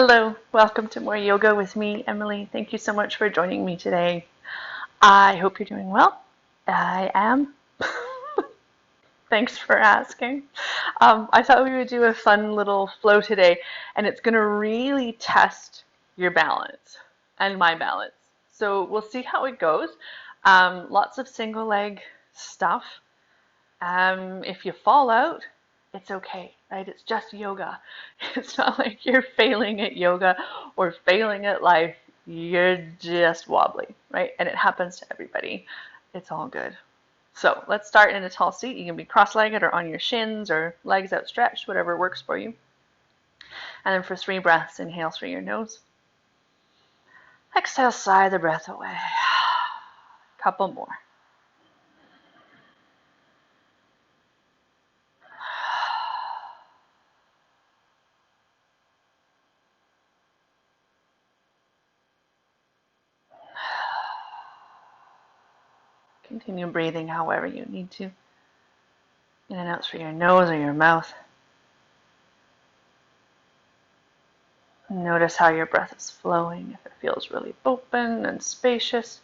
Hello, welcome to More Yoga with me, Emily. Thank you so much for joining me today. I hope you're doing well. I am. Thanks for asking. I thought we would do a fun little flow today, and it's going to really test your balance and my balance. So we'll see how it goes. Lots of single leg stuff. If you fall out, it's okay, right? It's just yoga. It's not like you're failing at yoga or failing at life. You're just wobbly, right? And it happens to everybody. It's all good. So let's start in a tall seat. You can be cross-legged or on your shins or legs outstretched, whatever works for you. And then for 3 breaths, inhale through your nose. Exhale, sigh the breath away. Couple more. Continue breathing however you need to. In and out through your nose or your mouth. Notice how your breath is flowing, if it feels really open and spacious.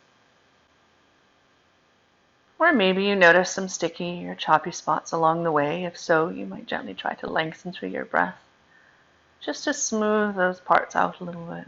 Or maybe you notice some sticky or choppy spots along the way. If so, you might gently try to lengthen through your breath, just to smooth those parts out a little bit.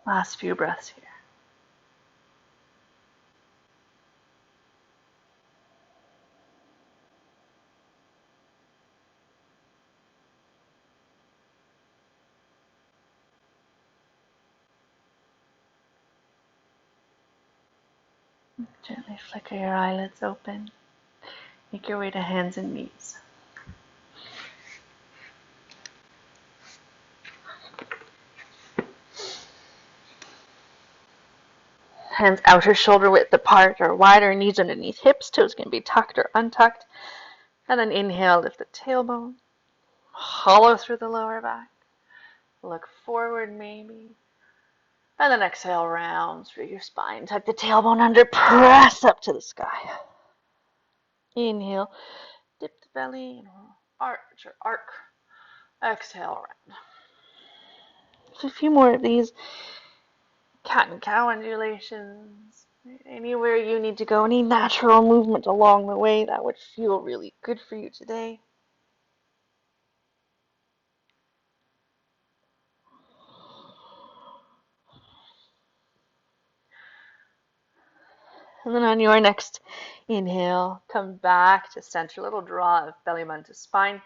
Last few breaths here. Gently flicker your eyelids open. Make your way to hands and knees. Hands outer shoulder width apart or wider, knees underneath hips, toes can be tucked or untucked. And then inhale, lift the tailbone. Hollow through the lower back. Look forward maybe. And then exhale, round through your spine. Tuck the tailbone under, press up to the sky. Inhale, dip the belly, and arch or arc. Exhale, round. So a few more of these cat and cow undulations. Anywhere you need to go, any natural movement along the way that would feel really good for you today. And then on your next inhale, come back to center, little draw of belly button to spine.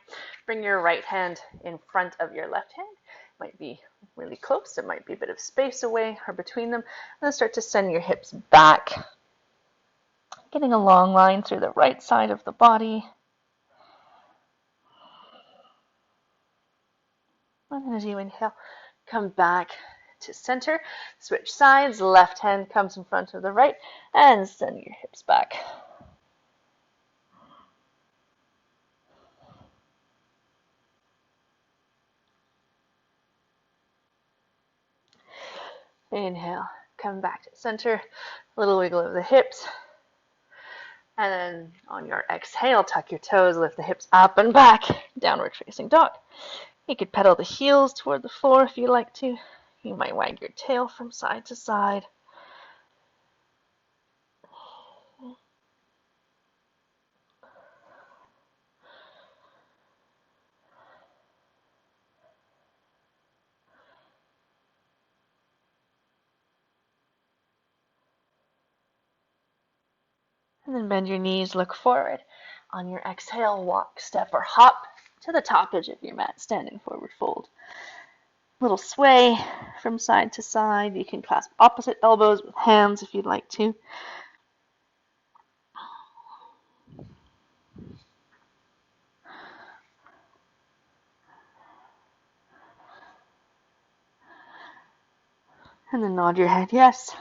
Bring your right hand in front of your left hand. It might be really close, it might be a bit of space away or between them. And then start to send your hips back, getting a long line through the right side of the body. And as you inhale, come back to center, switch sides, left hand comes in front of the right, and send your hips back. Inhale, come back to center, a little wiggle of the hips, and then on your exhale, tuck your toes, lift the hips up and back, downward facing dog. You could pedal the heels toward the floor if you like to. You might wag your tail from side to side. And then bend your knees, look forward. On your exhale, walk, step, or hop to the top edge of your mat, standing forward fold. Little sway from side to side. You can clasp opposite elbows with hands if you'd like to. And then nod your head yes.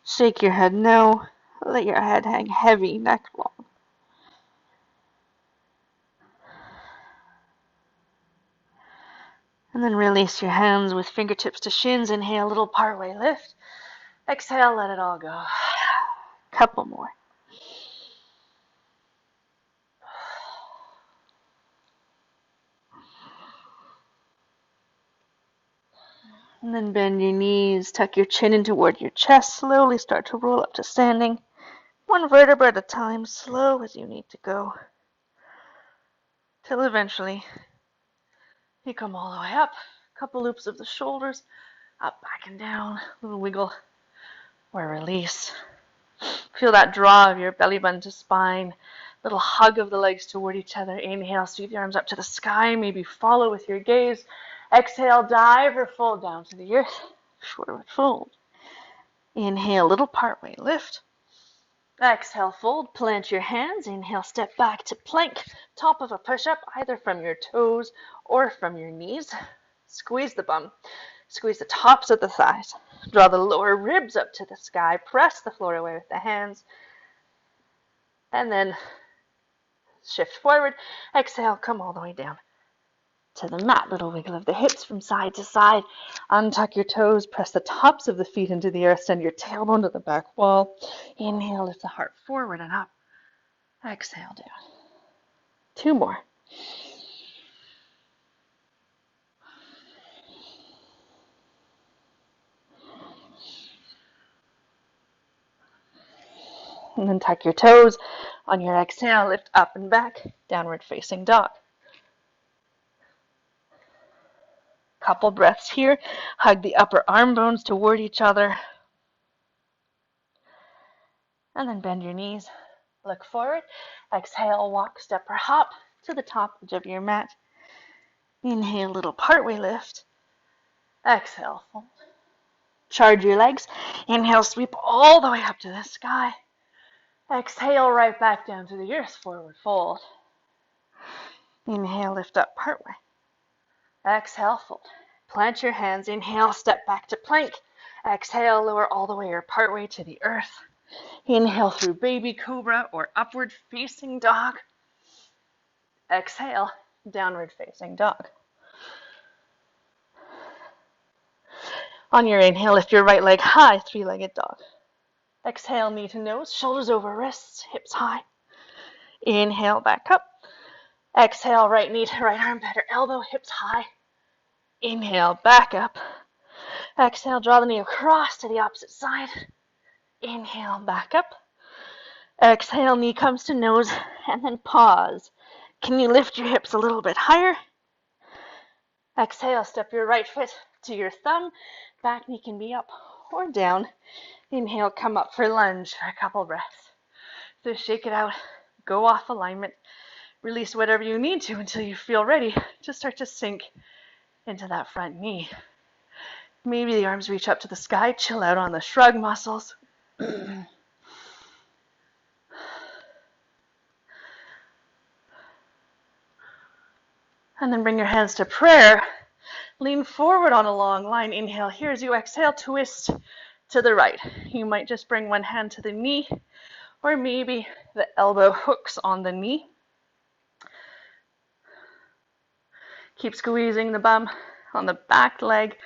Shake your head no. Let your head hang heavy, neck long. And then release your hands with fingertips to shins. Inhale, little partway lift. Exhale, let it all go. Couple more. And then bend your knees, tuck your chin in toward your chest. Slowly start to roll up to standing. One vertebra at a time, slow as you need to go. Till eventually you come all the way up. Couple loops of the shoulders, up, back, and down. Little wiggle or release. Feel that draw of your belly button to spine. Little hug of the legs toward each other. Inhale, sweep the arms up to the sky. Maybe follow with your gaze. Exhale, dive or fold down to the earth. Forward fold. Inhale, little partway lift. Exhale, fold. Plant your hands. Inhale, step back to plank. Top of a push-up, either from your toes or from your knees. Squeeze the bum. Squeeze the tops of the thighs. Draw the lower ribs up to the sky. Press the floor away with the hands. And then shift forward. Exhale, come all the way down to the mat. Little wiggle of the hips from side to side. Untuck your toes. Press the tops of the feet into the earth. Send your tailbone to the back wall. Inhale, lift the heart forward and up. Exhale, down. Two more. And then tuck your toes. On your exhale, lift up and back. Downward facing dog. Couple breaths here. Hug the upper arm bones toward each other. And then bend your knees. Look forward. Exhale, walk, step, or hop to the top edge of your mat. Inhale, little partway lift. Exhale, fold. Charge your legs. Inhale, sweep all the way up to the sky. Exhale, right back down to the earth, forward fold. Inhale, lift up partway. Exhale, fold. Plant your hands. Inhale, step back to plank. Exhale, lower all the way or partway to the earth. Inhale through baby cobra or upward facing dog. Exhale, downward facing dog. On your inhale, lift your right leg high, three-legged dog. Exhale, knee to nose, shoulders over wrists, hips high. Inhale, back up. Exhale, right knee to right armpit or elbow, hips high. Inhale, back up. Exhale, draw the knee across to the opposite side. Inhale, back up. Exhale, knee comes to nose, and then pause. Can you lift your hips a little bit higher? Exhale, step your right foot to your thumb. Back knee can be up or down. Inhale, come up for lunge for a couple breaths. So shake it out, go off alignment, release whatever you need to until you feel ready to start to sink into that front knee. Maybe the arms reach up to the sky, chill out on the shrug muscles. And then bring your hands to prayer. Lean forward on a long line. Inhale here as you exhale, twist to the right. You might just bring one hand to the knee, or maybe the elbow hooks on the knee. Keep squeezing the bum on the back leg.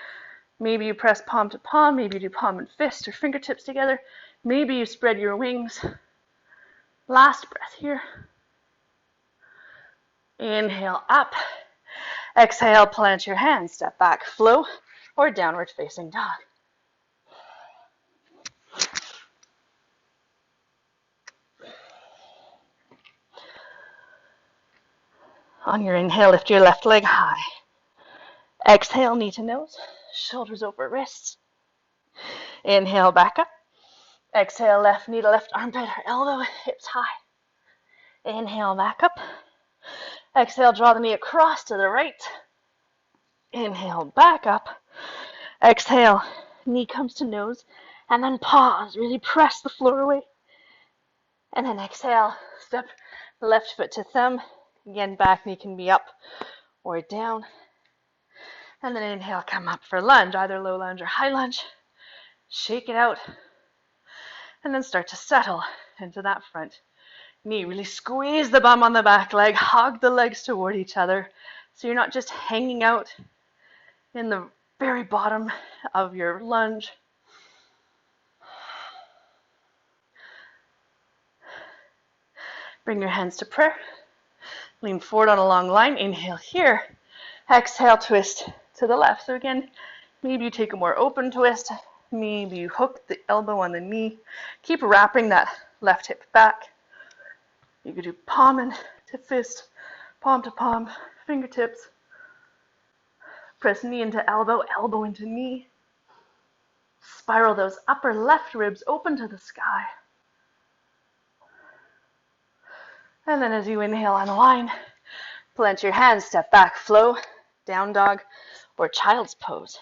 Maybe you press palm to palm. Maybe you do palm and fist or fingertips together. Maybe you spread your wings. Last breath here. Inhale up. Exhale, plant your hands. Step back, flow, or downward facing dog. On your inhale, lift your left leg high. Exhale, knee to nose, shoulders over wrists. Inhale, back up. Exhale, left knee to left armpit or elbow, hips high. Inhale, back up. Exhale, draw the knee across to the right. Inhale, back up. Exhale, knee comes to nose, and then pause. Really press the floor away. And then exhale, step left foot to thumb. Again, back knee can be up or down. And then inhale, come up for lunge, either low lunge or high lunge. Shake it out. And then start to settle into that front knee. Really squeeze the bum on the back leg. Hug the legs toward each other. So you're not just hanging out in the very bottom of your lunge. Bring your hands to prayer. Lean forward on a long line. Inhale here. Exhale, twist to the left. So again, maybe you take a more open twist. Maybe you hook the elbow on the knee. Keep wrapping that left hip back. You could do palm to fist, palm to palm, fingertips. Press knee into elbow, elbow into knee. Spiral those upper left ribs open to the sky. And then as you inhale, unwind. Plant your hands, step back, flow, down dog, or child's pose.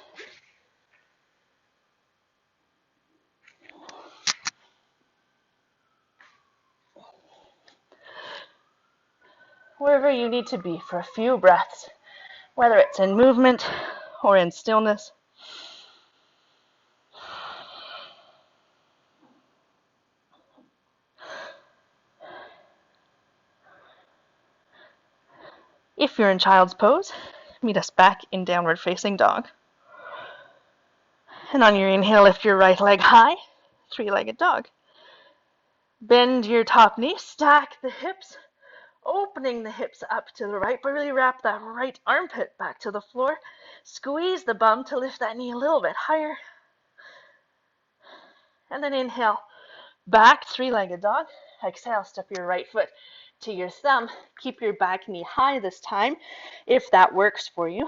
Wherever you need to be for a few breaths, whether it's in movement or in stillness. If you're in child's pose, meet us back in downward facing dog. And on your inhale, lift your right leg high, three-legged dog. Bend your top knee, stack the hips, opening the hips up to the right, but really wrap that right armpit back to the floor. Squeeze the bum to lift that knee a little bit higher. And then inhale, back, three-legged dog. Exhale, step your right foot to your thumb. Keep your back knee high this time, if that works for you.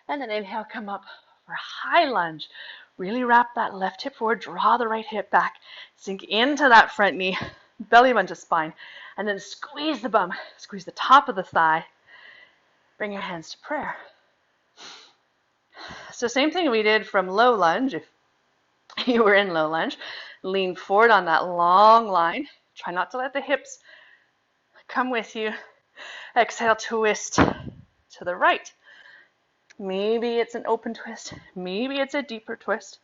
And then inhale, come up for high lunge. Really wrap that left hip forward, draw the right hip back, sink into that front knee, belly button to spine, and then squeeze the bum, squeeze the top of the thigh. Bring your hands to prayer. So same thing we did from low lunge, if you were in low lunge. Lean forward on that long line. Try not to let the hips come with you. Exhale, twist to the right. Maybe it's an open twist. Maybe it's a deeper twist.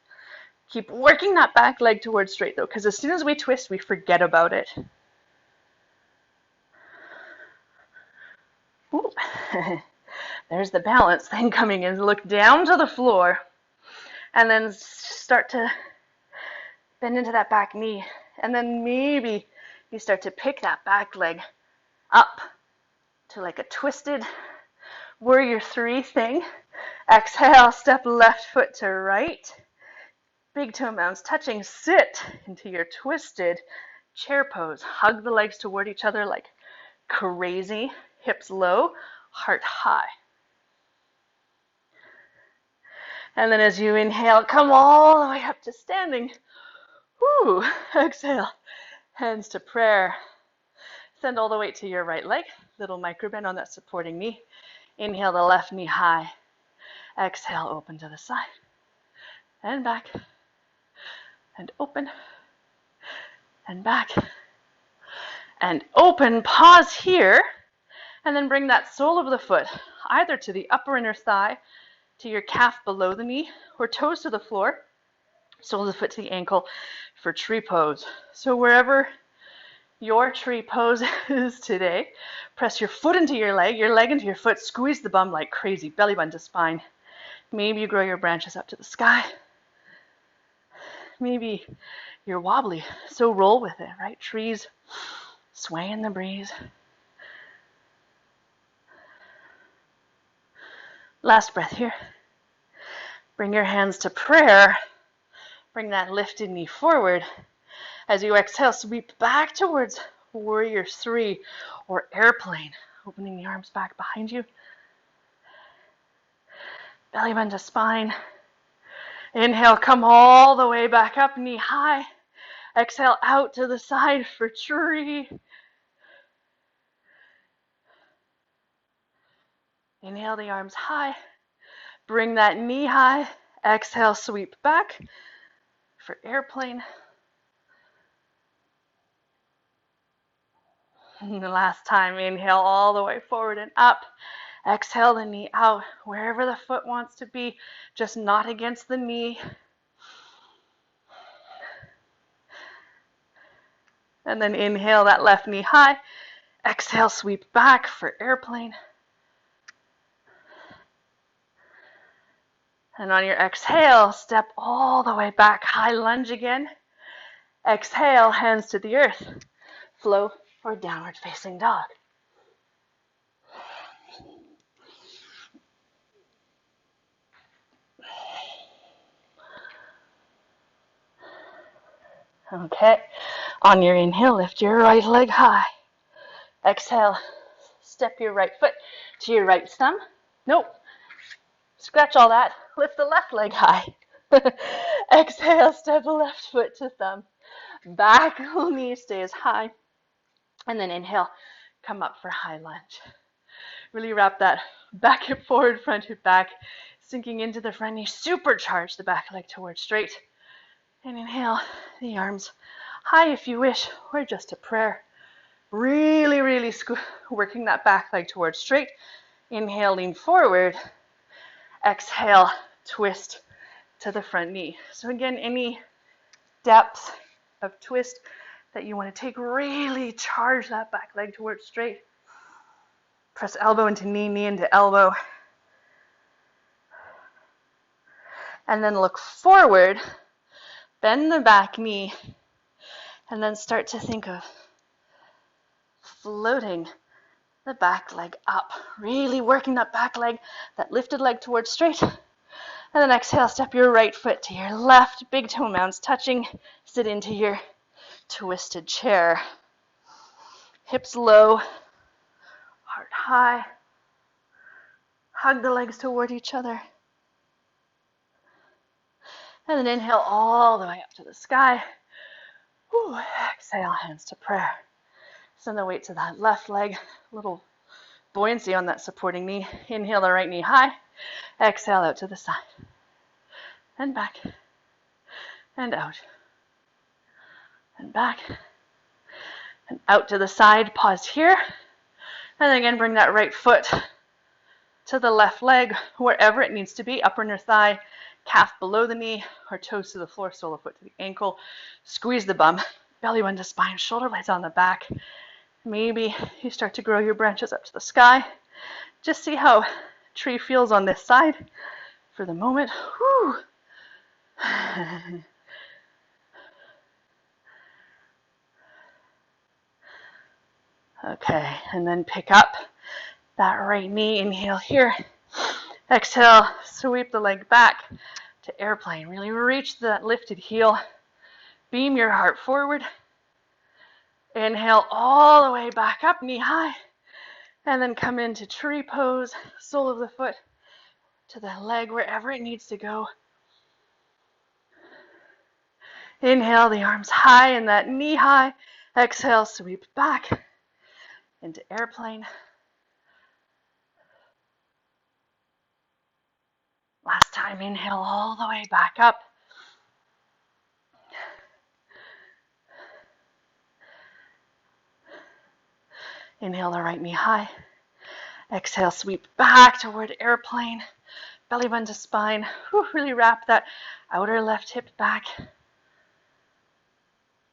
Keep working that back leg towards straight though, because as soon as we twist, we forget about it. Ooh. There's the balance thing coming in. Look down to the floor and then start to bend into that back knee. And then maybe you start to pick that back leg up to like a twisted warrior three thing. Exhale, step left foot to right. Big toe mounds touching. Sit into your twisted chair pose. Hug the legs toward each other like crazy. Hips low, heart high. And then as you inhale, come all the way up to standing. Woo. Exhale, hands to prayer. Send all the weight to your right leg. Little micro bend on that supporting knee. Inhale the left knee high. Exhale, open to the side. And back. And open. And back. And open. Pause here. And then bring that sole of the foot either to the upper inner thigh, to your calf below the knee, or toes to the floor. Sole of the foot to the ankle for tree pose. So wherever your tree pose is today, press your foot into your leg into your foot, squeeze the bum like crazy, belly button to spine. Maybe you grow your branches up to the sky. Maybe you're wobbly, so roll with it, right? Trees sway in the breeze. Last breath here. Bring your hands to prayer. Bring that lifted knee forward. As you exhale, sweep back towards warrior three or airplane. Opening the arms back behind you. Belly bend to spine. Inhale, come all the way back up, knee high. Exhale, out to the side for tree. Inhale the arms high. Bring that knee high. Exhale, sweep back for airplane. And the last time, inhale all the way forward and up. Exhale the knee out, wherever the foot wants to be, just not against the knee. And then inhale that left knee high. Exhale, sweep back for airplane. And on your exhale, step all the way back, high lunge again. Exhale, hands to the earth. Flow for downward facing dog. Okay, on your inhale, lift your right leg high. Exhale, step your right foot to your right thumb. Nope, scratch all that. Lift the left leg high. Exhale, step the left foot to thumb. Back knee stays high. And then inhale, come up for high lunge. Really wrap that back hip forward, front hip back, sinking into the front knee. Supercharge the back leg towards straight. And inhale, the arms high if you wish, or just a prayer. Really, really working that back leg towards straight. Inhale, lean forward. Exhale, twist to the front knee. So again, any depth of twist that you want to take, really charge that back leg towards straight. Press elbow into knee, knee into elbow. And then look forward, bend the back knee, and then start to think of floating the back leg up. Really working that back leg, that lifted leg towards straight. And then exhale, step your right foot to your left, big toe mounds touching, sit into your twisted chair. Hips low, heart high. Hug the legs toward each other. And then inhale all the way up to the sky. Whew. Exhale, hands to prayer. Send the weight to that left leg. A little buoyancy on that supporting knee. Inhale the right knee high. Exhale out to the side. And back. And out. And back. And out to the side. Pause here. And then again, bring that right foot to the left leg, wherever it needs to be. Upper inner thigh, calf below the knee, or toes to the floor, sole of foot to the ankle. Squeeze the bum. Belly button to spine, shoulder blades on the back. Maybe you start to grow your branches up to the sky. Just see how tree feels on this side for the moment. Whew. Okay, and then pick up that right knee. Inhale here. Exhale, sweep the leg back to airplane. Really reach that lifted heel. Beam your heart forward. Inhale all the way back up, knee high. And then come into tree pose, sole of the foot to the leg, wherever it needs to go. Inhale, the arms high and that knee high. Exhale, sweep back into airplane. Last time, inhale all the way back up. Inhale the right knee high. Exhale, sweep back toward airplane. Belly button to spine. Whew, really wrap that outer left hip back.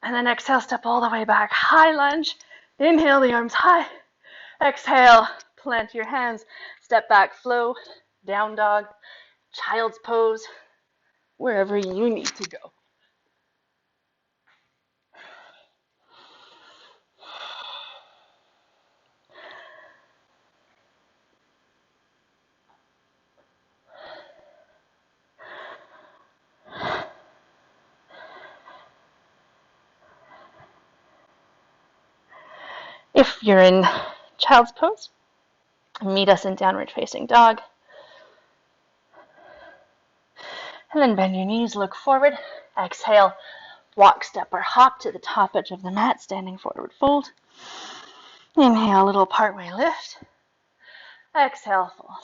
And then exhale, step all the way back. High lunge. Inhale, the arms high. Exhale, plant your hands. Step back, flow. Down dog. Child's pose. Wherever you need to go. If you're in child's pose, meet us in downward facing dog. And then bend your knees, look forward. Exhale, walk, step, or hop to the top edge of the mat, standing forward fold. Inhale, little partway lift. Exhale, fold.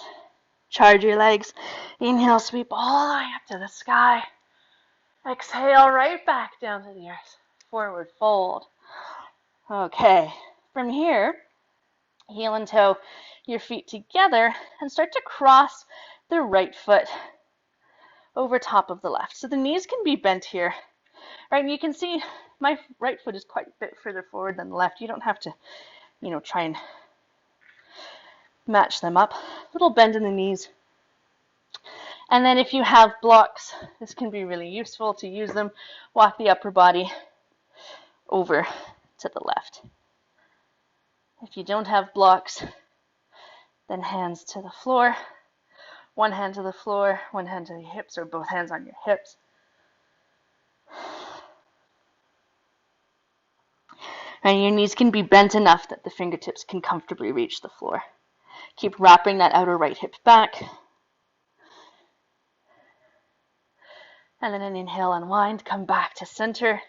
Charge your legs. Inhale, sweep all the way up to the sky. Exhale, right back down to the earth. Forward fold. Okay, from here, heel and toe, your feet together and start to cross the right foot over top of the left. So the knees can be bent here, right? And you can see my right foot is quite a bit further forward than the left. You don't have to, try and match them up. Little bend in the knees. And then if you have blocks, this can be really useful to use them. Walk the upper body over to the left. If you don't have blocks, then hands to the floor. One hand to the floor, one hand to the hips, or both hands on your hips. And your knees can be bent enough that the fingertips can comfortably reach the floor. Keep wrapping that outer right hip back. And then an inhale, unwind, come back to center.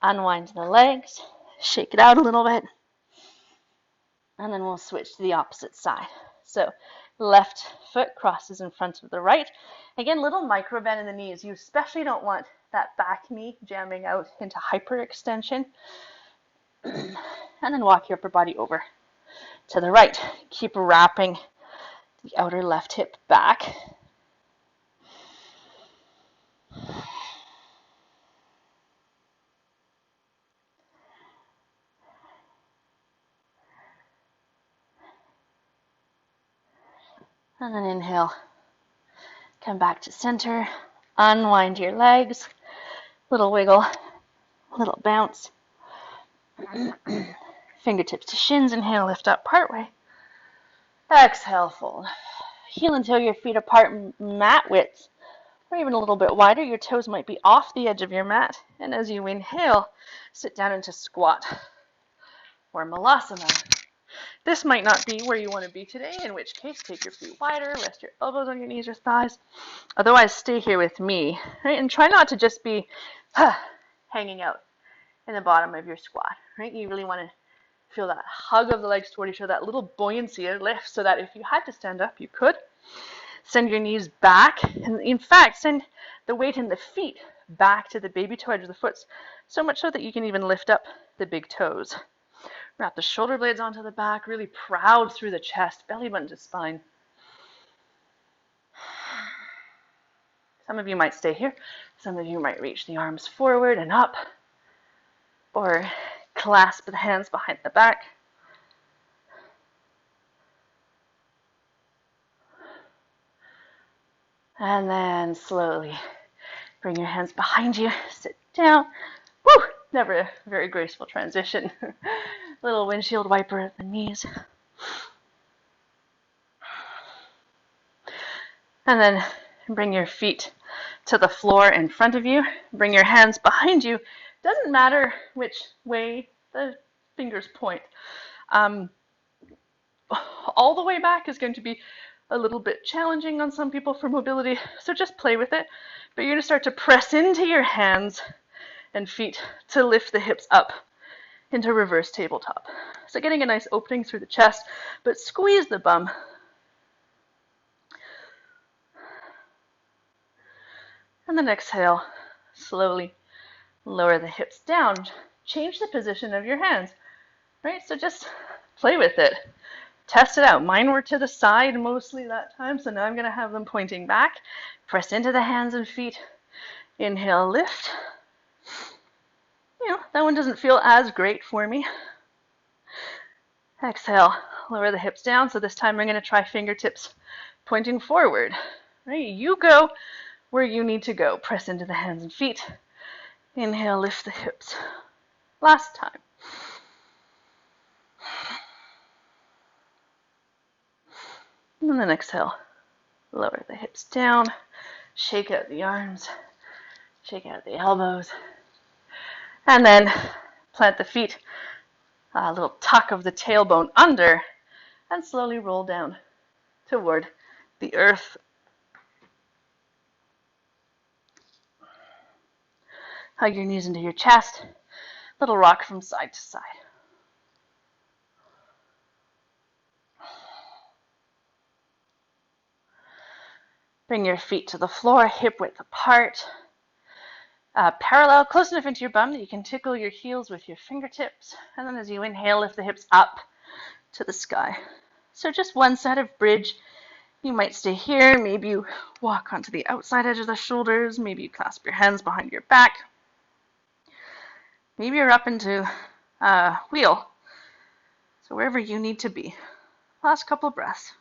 Unwind the legs, shake it out a little bit. And then we'll switch to the opposite side. So left foot crosses in front of the right. Again, little micro bend in the knees. You especially don't want that back knee jamming out into hyperextension. And then walk your upper body over to the right. Keep wrapping the outer left hip back. And then inhale, come back to center, unwind your legs, little wiggle, little bounce. Fingertips to shins, inhale, lift up partway. Exhale, fold. Heel and toe your feet apart, mat width, or even a little bit wider. Your toes might be off the edge of your mat. And as you inhale, sit down into squat or malasana. This might not be where you want to be today, in which case take your feet wider, rest your elbows on your knees or thighs. Otherwise, stay here with me, right? And try not to just be hanging out in the bottom of your squat, right? You really want to feel that hug of the legs toward each other, that little buoyancy, a lift, so that if you had to stand up, you could. Send your knees back, and in fact, send the weight in the feet back to the baby toe edge of the foot, so much so that you can even lift up the big toes. Wrap the shoulder blades onto the back, really proud through the chest, belly button to spine. Some of you might stay here. Some of you might reach the arms forward and up, or clasp the hands behind the back. And then slowly bring your hands behind you, sit down. Woo! Never a very graceful transition. Little windshield wiper at the knees. And then bring your feet to the floor in front of you. Bring your hands behind you. Doesn't matter which way the fingers point. All the way back is going to be a little bit challenging on some people for mobility, so just play with it. But you're going to start to press into your hands and feet to lift the hips up into reverse tabletop. So getting a nice opening through the chest, but squeeze the bum. And then exhale, slowly lower the hips down. Change the position of your hands, right? So just play with it. Test it out. Mine were to the side mostly that time, so now I'm going to have them pointing back. Press into the hands and feet. Inhale, lift. That one doesn't feel as great for me. Exhale, lower the hips down. So this time I'm going to try fingertips pointing forward. Right? You go where you need to go. Press into the hands and feet. Inhale, lift the hips. Last time. And then exhale, lower the hips down. Shake out the arms. Shake out the elbows. And then plant the feet, a little tuck of the tailbone under, and slowly roll down toward the earth. Hug your knees into your chest. Little rock from side to side. Bring your feet to the floor, hip width apart. Parallel, close enough into your bum that you can tickle your heels with your fingertips. And then as you inhale, lift the hips up to the sky. So just one side of bridge. You might stay here. Maybe you walk onto the outside edge of the shoulders. Maybe you clasp your hands behind your back. Maybe you're up into wheel. So wherever you need to be. Last couple breaths.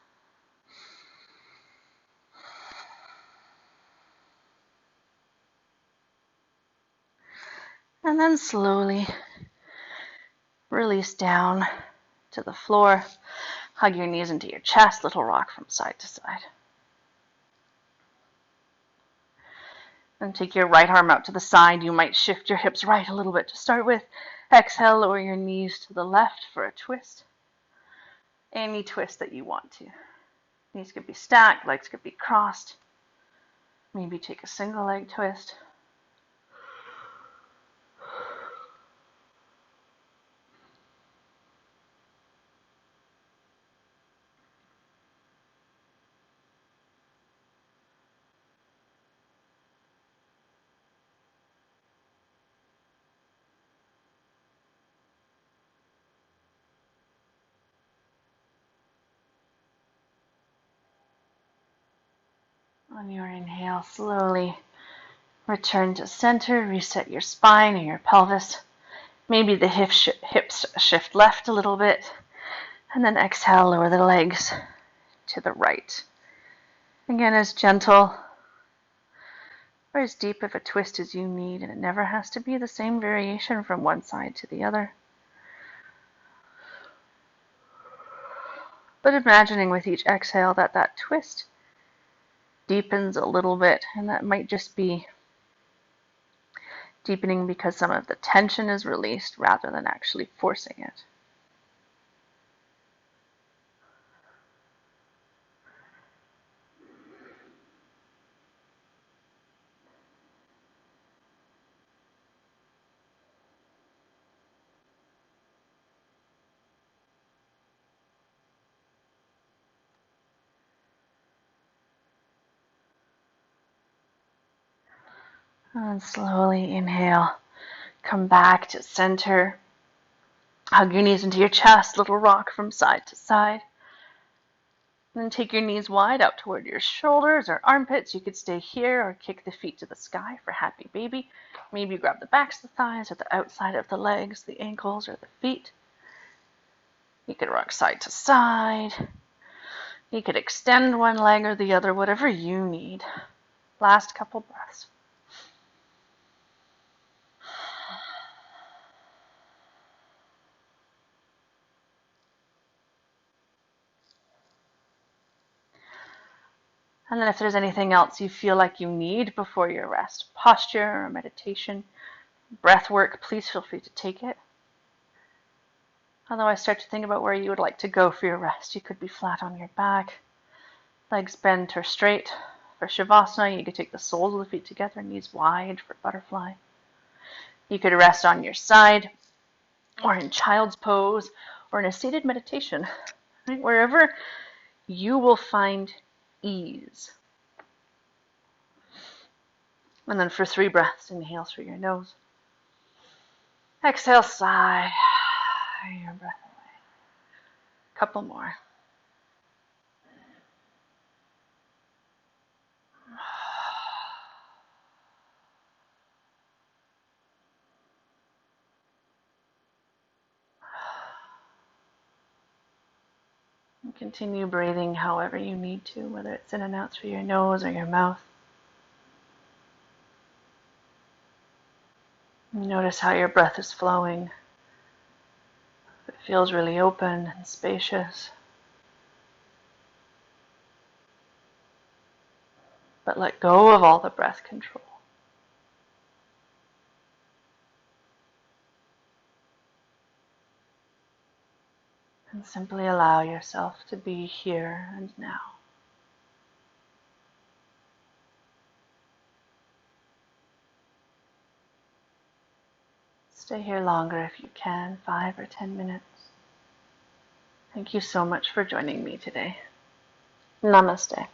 And then slowly release down to the floor. Hug your knees into your chest, little rock from side to side. And take your right arm out to the side. You might shift your hips right a little bit to start with. Exhale, lower your knees to the left for a twist. Any twist that you want to. Knees could be stacked, legs could be crossed. Maybe take a single leg twist. On your inhale, slowly return to center, reset your spine and your pelvis. Maybe the hips shift left a little bit. And then exhale, lower the legs to the right. Again, as gentle or as deep of a twist as you need, and it never has to be the same variation from one side to the other. But imagining with each exhale that that twist deepens a little bit, and that might just be deepening because some of the tension is released rather than actually forcing it. And slowly inhale, come back to center. Hug your knees into your chest, little rock from side to side. And then take your knees wide out toward your shoulders or armpits. You could stay here or kick the feet to the sky for happy baby. Maybe you grab the backs of the thighs or the outside of the legs, the ankles or the feet. You could rock side to side. You could extend one leg or the other, whatever you need. Last couple breaths. And then if there's anything else you feel like you need before your rest, posture or meditation, breath work, please feel free to take it. Otherwise, start to think about where you would like to go for your rest. You could be flat on your back, legs bent or straight. For Shavasana, you could take the soles of the feet together, knees wide for butterfly. You could rest on your side, or in child's pose, or in a seated meditation, right? Wherever you will find ease. And then for 3 breaths, inhale through your nose. Exhale, sigh your breath away. Couple more. And continue breathing however you need to, whether it's in and out through your nose or your mouth. Notice how your breath is flowing. It feels really open and spacious. But let go of all the breath control. And simply allow yourself to be here and now. Stay here longer if you can, 5 or 10 minutes. Thank you so much for joining me today. Namaste.